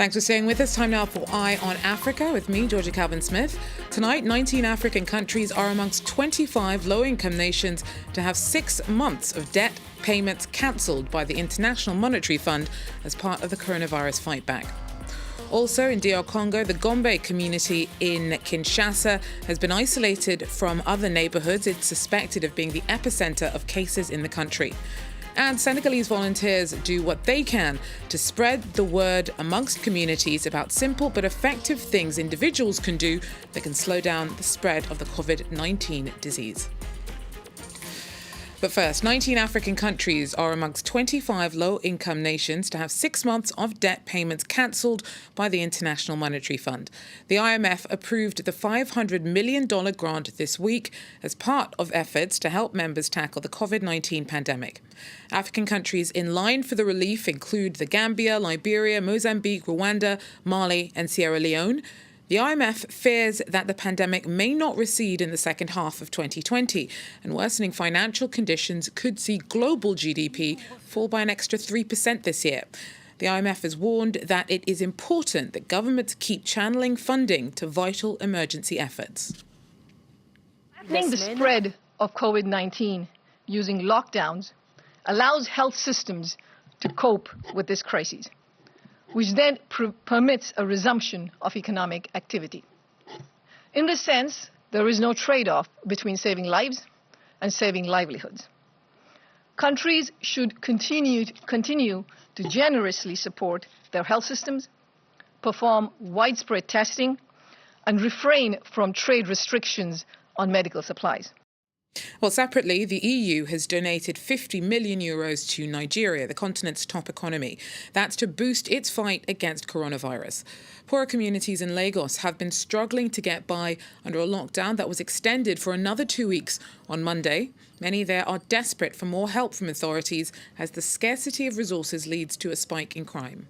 Thanks for staying with us. Time now for Eye on Africa with me, Georgia Calvin-Smith. Tonight, 19 African countries are amongst 25 low-income nations to have 6 months of debt payments cancelled by the International Monetary Fund as part of the coronavirus fight back. Also in DR Congo, the Gombe community in Kinshasa has been isolated from other neighbourhoods. It's suspected of being the epicentre of cases in the country. And Senegalese volunteers do what they can to spread the word amongst communities about simple but effective things individuals can do that can slow down the spread of the COVID-19 disease. But first, 19 African countries are amongst 25 low-income nations to have 6 months of debt payments cancelled by the International Monetary Fund. The IMF approved the $500 million grant this week as part of efforts to help members tackle the COVID-19 pandemic. African countries in line for the relief include the Gambia, Liberia, Mozambique, Rwanda, Mali and Sierra Leone. The IMF fears that the pandemic may not recede in the second half of 2020, and worsening financial conditions could see global GDP fall by an extra 3% this year. The IMF has warned that it is important that governments keep channeling funding to vital emergency efforts. Flattening the spread of COVID-19 using lockdowns allows health systems to cope with this crisis, which then permits a resumption of economic activity. In this sense, there is no trade-off between saving lives and saving livelihoods. Countries should continue to generously support their health systems, perform widespread testing, and refrain from trade restrictions on medical supplies. Well, separately, the EU has donated €50 million to Nigeria, the continent's top economy. That's to boost its fight against coronavirus. Poorer communities in Lagos have been struggling to get by under a lockdown that was extended for another 2 weeks on Monday. Many there are desperate for more help from authorities as the scarcity of resources leads to a spike in crime.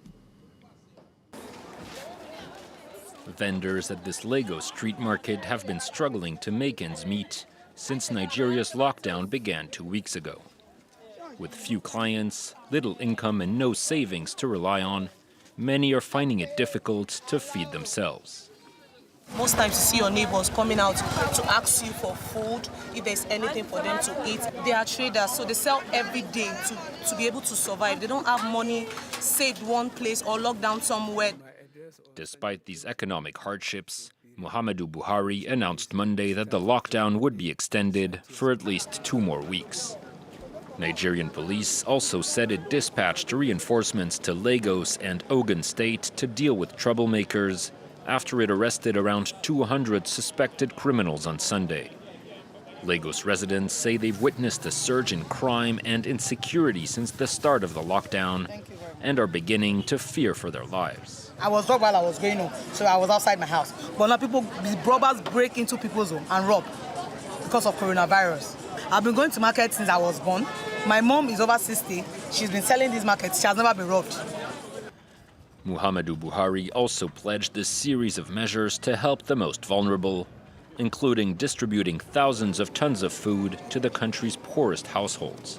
Vendors at this Lagos street market have been struggling to make ends meet since Nigeria's lockdown began 2 weeks ago. With few clients, little income and no savings to rely on, many are finding it difficult to feed themselves. Most times you see your neighbors coming out to ask you for food, if there's anything for them to eat. They are traders, so they sell every day to be able to survive. They don't have money saved one place or locked down somewhere. Despite these economic hardships, Muhammadu Buhari announced Monday that the lockdown would be extended for at least 2 more weeks. Nigerian police also said it dispatched reinforcements to Lagos and Ogun State to deal with troublemakers after it arrested around 200 suspected criminals on Sunday. Lagos residents say they've witnessed a surge in crime and insecurity since the start of the lockdown and are beginning to fear for their lives. I was robbed while I was going home, so I was outside my house. But now the robbers break into people's home and rob because of coronavirus. I've been going to market since I was born. My mom is over 60. She's been selling these markets. She has never been robbed. Muhammadu Buhari also pledged a series of measures to help the most vulnerable, including distributing thousands of tons of food to the country's poorest households.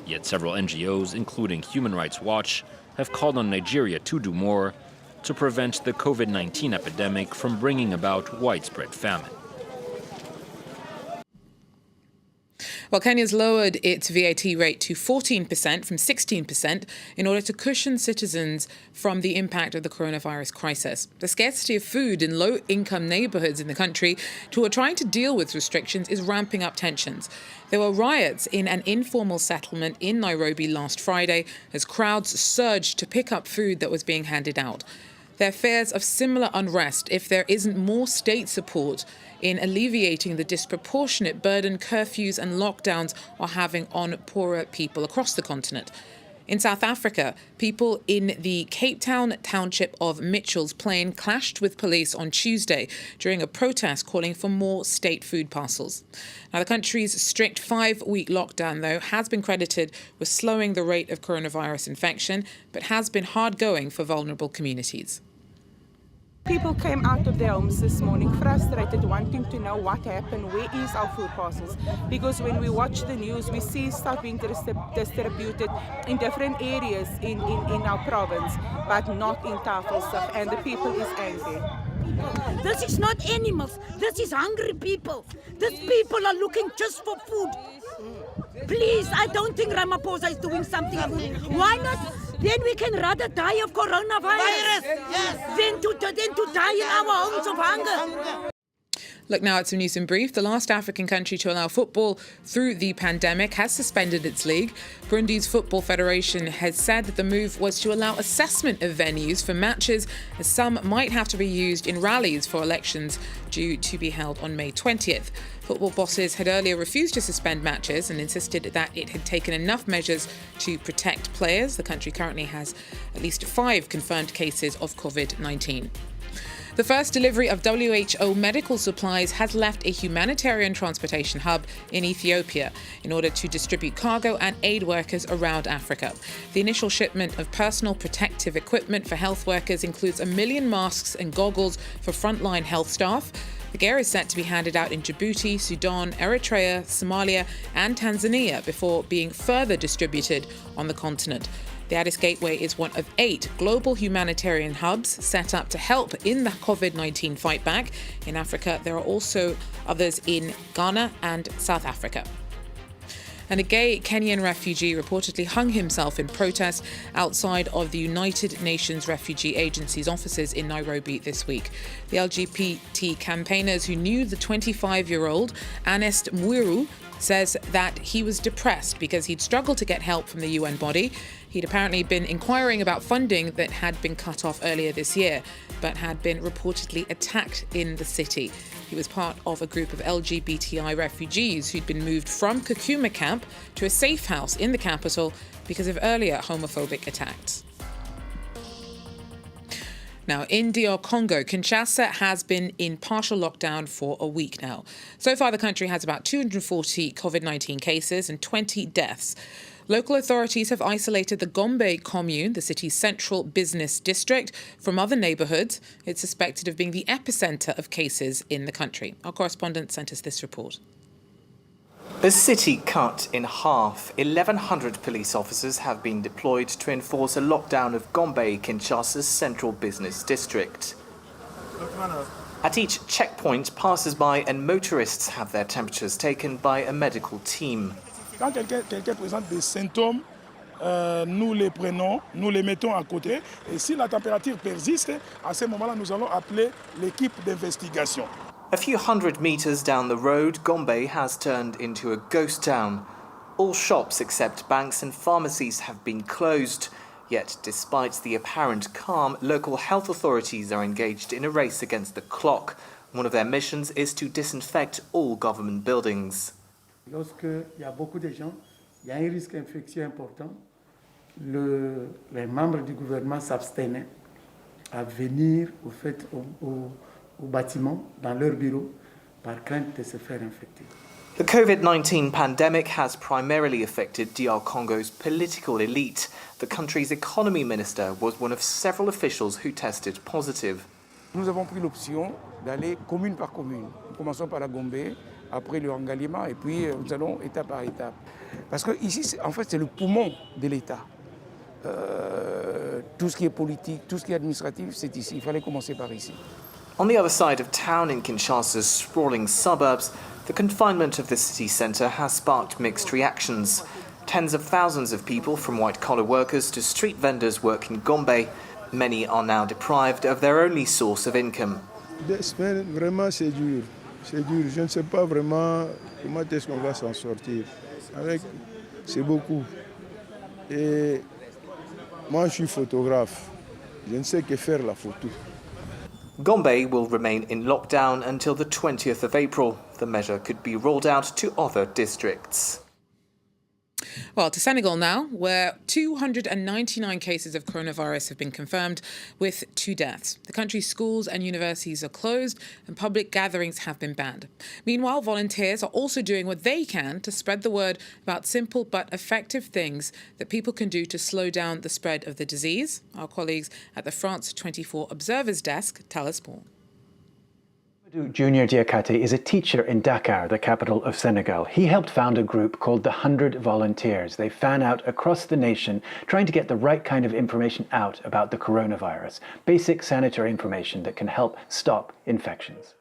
Yet several NGOs, including Human Rights Watch, have called on Nigeria to do more to prevent the COVID-19 epidemic from bringing about widespread famine. Well, Kenya's lowered its VAT rate to 14% from 16% in order to cushion citizens from the impact of the coronavirus crisis. The scarcity of food in low-income neighbourhoods in the country who are trying to deal with restrictions is ramping up tensions. There were riots in an informal settlement in Nairobi last Friday as crowds surged to pick up food that was being handed out. There are fears of similar unrest if there isn't more state support in alleviating the disproportionate burden curfews and lockdowns are having on poorer people across the continent. In South Africa, people in the Cape Town township of Mitchell's Plain clashed with police on Tuesday during a protest calling for more state food parcels. Now, the country's strict 5-week lockdown, though, has been credited with slowing the rate of coronavirus infection, but has been hard going for vulnerable communities. People came out of their homes this morning frustrated, wanting to know what happened, where is our food parcels. Because when we watch the news, we see stuff being distributed in different areas in our province, but not in Tafelsig, and the people is angry. This is not animals, this is hungry people. These people are looking just for food. Please, I don't think Ramaphosa is doing something good. Why not? Then we can rather die of coronavirus than to die in our homes of hunger. Look now at some news in brief. The last African country to allow football through the pandemic has suspended its league. Burundi's Football Federation has said that the move was to allow assessment of venues for matches, as some might have to be used in rallies for elections due to be held on May 20th. Football bosses had earlier refused to suspend matches and insisted that it had taken enough measures to protect players. The country currently has at least 5 confirmed cases of COVID-19. The first delivery of WHO medical supplies has left a humanitarian transportation hub in Ethiopia in order to distribute cargo and aid workers around Africa. The initial shipment of personal protective equipment for health workers includes 1 million masks and goggles for frontline health staff. The gear is set to be handed out in Djibouti, Sudan, Eritrea, Somalia and Tanzania before being further distributed on the continent. The Addis Gateway is one of 8 global humanitarian hubs set up to help in the COVID-19 fight back. In Africa, there are also others in Ghana and South Africa. And a gay Kenyan refugee reportedly hung himself in protest outside of the United Nations Refugee Agency's offices in Nairobi this week. The LGBT campaigners who knew the 25-year-old Ernest Mwiru says that he was depressed because he'd struggled to get help from the UN body. He'd apparently been inquiring about funding that had been cut off earlier this year, but had been reportedly attacked in the city. He was part of a group of LGBTI refugees who'd been moved from Kakuma camp to a safe house in the capital because of earlier homophobic attacks. Now, in DR Congo, Kinshasa has been in partial lockdown for a week now. So far, the country has about 240 COVID-19 cases and 20 deaths. Local authorities have isolated the Gombe commune, the city's central business district, from other neighbourhoods. It's suspected of being the epicentre of cases in the country. Our correspondent sent us this report. The city cut in half. 1,100 police officers have been deployed to enforce a lockdown of Gombe, Kinshasa's central business district. At each checkpoint, passers-by and motorists have their temperatures taken by a medical team. Quand quelqu'un présente des symptômes, nous les prenons, nous les mettons à côté. Et si la température persiste, à ce moment-là, nous allons appeler l'équipe d'investigation. A few hundred meters down the road, Gombe has turned into a ghost town. All shops except banks and pharmacies have been closed. Yet, despite the apparent calm, local health authorities are engaged in a race against the clock. One of their missions is to disinfect all government buildings. Lorsqu'il y a beaucoup de gens, il y a un risque infectieux important. Les membres du gouvernement s'abstenaient à venir au bâtiment, dans leur bureau, par crainte de se faire infecter. The COVID-19 pandemic has primarily affected DR Congo's political elite. The country's economy minister was one of several officials who tested positive. Nous avons pris l'option d'aller commune par commune. Nous commençons par la Gombe, après le Rangalima, et puis nous allons étape par étape. Parce que ici, en fait, c'est le poumon de l'État. Tout ce qui est politique, tout ce qui est administratif, c'est ici. Il fallait commencer par ici. On the other side of town in Kinshasa's sprawling suburbs, the confinement of the city centre has sparked mixed reactions. Tens of thousands of people, from white-collar workers to street vendors, work in Gombe. Many are now deprived of their only source of income. Vraiment, c'est dur. C'est dur. Je ne sais pas vraiment comment est-ce qu'on va s'en sortir. C'est beaucoup. Et moi, je suis photographe. Je ne sais que faire la photo. Gombe will remain in lockdown until the 20th of April. The measure could be rolled out to other districts. Well, to Senegal now, where 299 cases of coronavirus have been confirmed, with 2 deaths. The country's schools and universities are closed and public gatherings have been banned. Meanwhile, volunteers are also doing what they can to spread the word about simple but effective things that people can do to slow down the spread of the disease. Our colleagues at the France 24 Observers Desk tell us more. Junior Diakate is a teacher in Dakar, the capital of Senegal. He helped found a group called the 100 Volunteers. They fan out across the nation, trying to get the right kind of information out about the coronavirus, basic sanitary information that can help stop infections.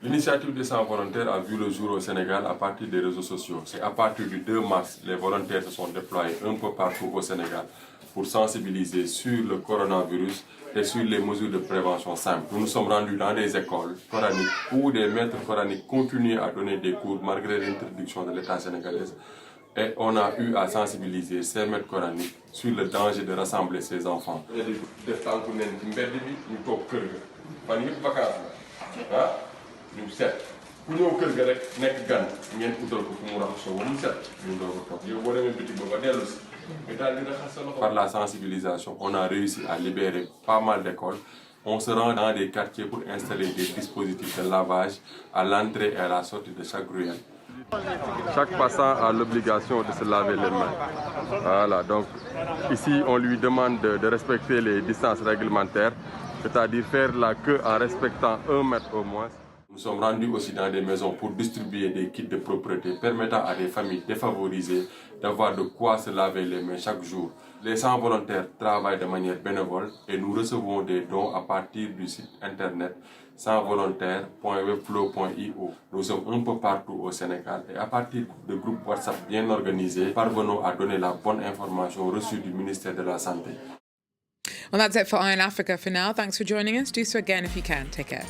L'initiative des 100 volontaires a vu le jour au Sénégal à partir des réseaux sociaux. C'est à partir du 2 mars, les volontaires se sont déployés un peu partout au Sénégal pour sensibiliser sur le coronavirus et sur les mesures de prévention simples. Nous nous sommes rendus dans des écoles coraniques où des maîtres coraniques continuent à donner des cours malgré l'interdiction de l'État sénégalais. Et on a eu à sensibiliser ces maîtres coraniques sur le danger de rassembler ces enfants. Ñu set ku ñëw kër ga rek nekk gan ngeen utal ko fu mu raxasoo ba mu set ñu doog a toog yow boo demee bitig ba dellu si nga daal di raxas sa loxo. Par la sensibilisation, on a réussi à libérer pas mal d'écoles. On se rend dans des quartiers pour installer des dispositifs de lavage à l'entrée et à la sortie de chaque ruelle. Chaque passant a l'obligation de se laver les mains. Voilà, donc ici on lui demande de respecter les distances réglementaires, c'est-à-dire faire la queue en respectant 1 mètre au moins. Nous sommes rendus aussi dans des maisons pour distribuer des kits de propreté permettant à des familles défavorisées d'avoir de quoi se laver les mains chaque jour. Les 100 volontaires travaillent de manière bénévole et nous recevons des dons à partir du site internet 100volontaires.webflow.io. Nous sommes un peu partout au Sénégal et à partir de groupes WhatsApp bien organisés, parvenons à donner la bonne information reçue du ministère de la Santé. Well, that's it for Eye on Africa for now. Thanks for joining us. Do so again if you can. Take care.